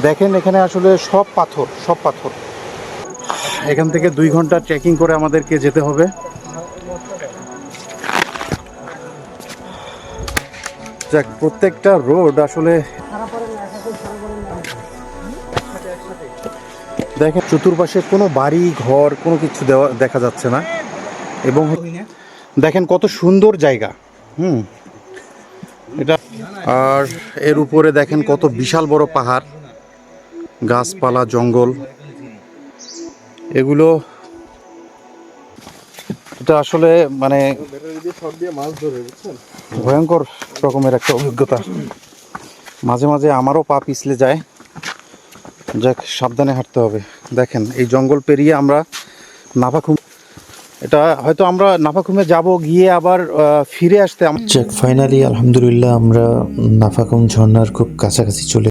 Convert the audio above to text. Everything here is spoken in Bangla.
দেখেন এখানে আসলে সব পাথর, সব পাথর। এখান থেকে 2 ঘন্টা ট্রেকিং করে আমাদেরকে যেতে হবে। যাক, প্রত্যেকটা রোড আসলে দেখেন চতুর্পাশে কোনো বাড়ি ঘর কোনো কিছু দেখা যাচ্ছে না, এবং দেখেন কত সুন্দর জায়গা। এটা, আর এর উপরে দেখেন কত বিশাল বড় পাহাড়, গাছপালা, জঙ্গল, এগুলো। এটা আসলে মানে ভয়ঙ্কর রকমের একটা অভিজ্ঞতা। মাঝে মাঝে আমারও পা পিছলে যায়। যাক, সাবধানে হাঁটতে হবে। দেখেন এই জঙ্গল পেরিয়ে আমরা নাফাখুম, এটা হয়তো আমরা নাফাখুমে যাব, গিয়ে আবার ফিরে আসতে। যাক, ফাইনালি আলহামদুলিল্লাহ আমরা নাফাকুম ঝর্ণার খুব কাছাকাছি চলে